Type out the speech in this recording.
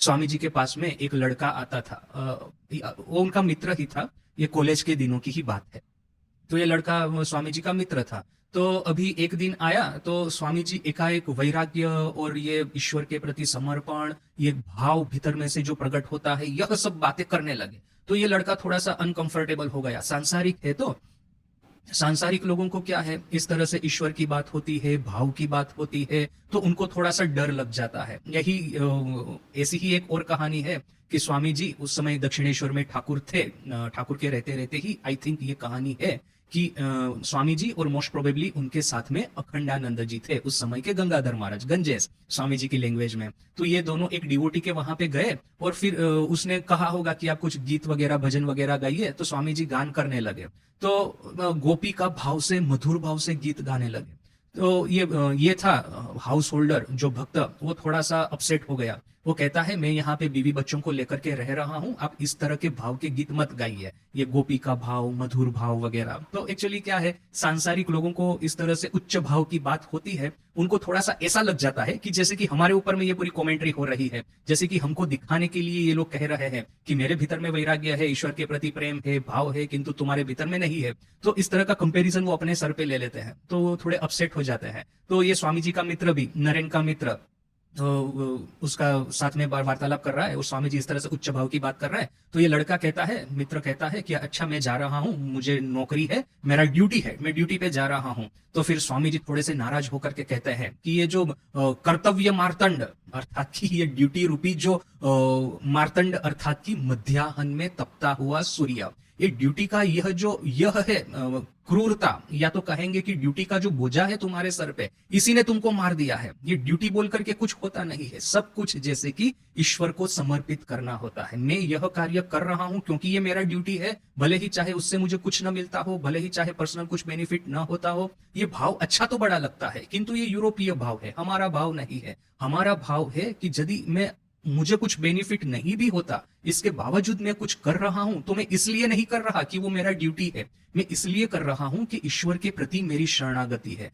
स्वामी जी के पास में एक लड़का आता था। वो उनका मित्र ही था। ये कॉलेज के दिनों की ही बात है। तो ये लड़का स्वामी जी का मित्र था। तो अभी एक दिन आया तो स्वामी जी एकाएक वैराग्य और ये ईश्वर के प्रति समर्पण, ये भाव भीतर में से जो प्रकट होता है, यह सब बातें करने लगे। तो ये लड़का थोड़ा सा अनकंफर्टेबल हो गया। सांसारिक है तो सांसारिक लोगों को क्या है, इस तरह से ईश्वर की बात होती है, भाव की बात होती है, तो उनको थोड़ा सा डर लग जाता है। यही ऐसी ही एक और कहानी है कि स्वामी जी उस समय दक्षिणेश्वर में ठाकुर थे। ठाकुर के रहते रहते ही आई थिंक ये कहानी है कि स्वामी जी और मोस्ट प्रोबेबली उनके साथ में अखंडानंद जी थे, उस समय के गंगाधर महाराज, गंजेस स्वामी जी की लैंग्वेज में। तो ये दोनों एक डिवोटी के वहां पे गए और फिर उसने कहा होगा कि आप कुछ गीत वगैरह भजन वगैरह गाइए, तो स्वामी जी गान करने लगे। तो गोपी का भाव से, मधुर भाव से गीत गाने लगे। तो ये था हाउस होल्डर जो भक्त, वो थोड़ा सा अपसेट हो गया। वो कहता है मैं यहाँ पे बीवी बच्चों को लेकर के रह रहा हूँ, आप इस तरह के भाव के गीत मत गाइए, ये गोपी का भाव, मधुर भाव वगैरह। तो एक्चुअली क्या है, सांसारिक लोगों को इस तरह से उच्च भाव की बात होती है, उनको थोड़ा सा ऐसा लग जाता है कि जैसे कि हमारे ऊपर में ये पूरी कमेंट्री हो रही है, जैसे कि हमको दिखाने के लिए ये लोग कह रहे हैं कि मेरे भीतर में वैराग्य है, ईश्वर के प्रति प्रेम है, भाव है, किंतु तुम्हारे भीतर में नहीं है। तो इस तरह का कंपैरिजन वो अपने सर पे ले लेते हैं, तो वो थोड़े अपसेट हो जाते हैं। तो ये स्वामी जी का मित्र भी, नरेन का मित्र, तो उसका साथ में वार्तालाप कर रहा है, और स्वामी जी इस तरह से उच्च भाव की बात कर रहा है। तो ये लड़का कहता है, मित्र कहता है कि अच्छा मैं जा रहा हूँ, मुझे नौकरी है, मेरा ड्यूटी है, मैं ड्यूटी पे जा रहा हूँ। तो फिर स्वामी जी थोड़े से नाराज होकर के कहते हैं कि ये जो कर्तव्य मार्तंड, अर्थात की ये ड्यूटी रूपी जो मार्तंड, अर्थात की मध्याह्न में तपता हुआ सूर्य, ये ड्यूटी का यह है क्रूरता, या तो कहेंगे कि ड्यूटी का जो बोझा है तुम्हारे सर पे, इसी ने तुमको मार दिया है। ये ड्यूटी बोल करके कुछ होता नहीं है, सब कुछ जैसे कि ईश्वर को समर्पित करना होता है। मैं यह कार्य कर रहा हूं क्योंकि ये मेरा ड्यूटी है, भले ही चाहे उससे मुझे कुछ न मिलता हो, भले ही चाहे पर्सनल कुछ बेनिफिट न होता हो। ये भाव अच्छा तो बड़ा लगता है, किंतु ये यूरोपीय भाव है, हमारा भाव नहीं है। हमारा भाव है कि यदि मैं, मुझे कुछ बेनिफिट नहीं भी होता, इसके बावजूद मैं कुछ कर रहा हूं, तो मैं इसलिए नहीं कर रहा कि वो मेरा ड्यूटी है, मैं इसलिए कर रहा हूं कि ईश्वर के प्रति मेरी शरणागति है।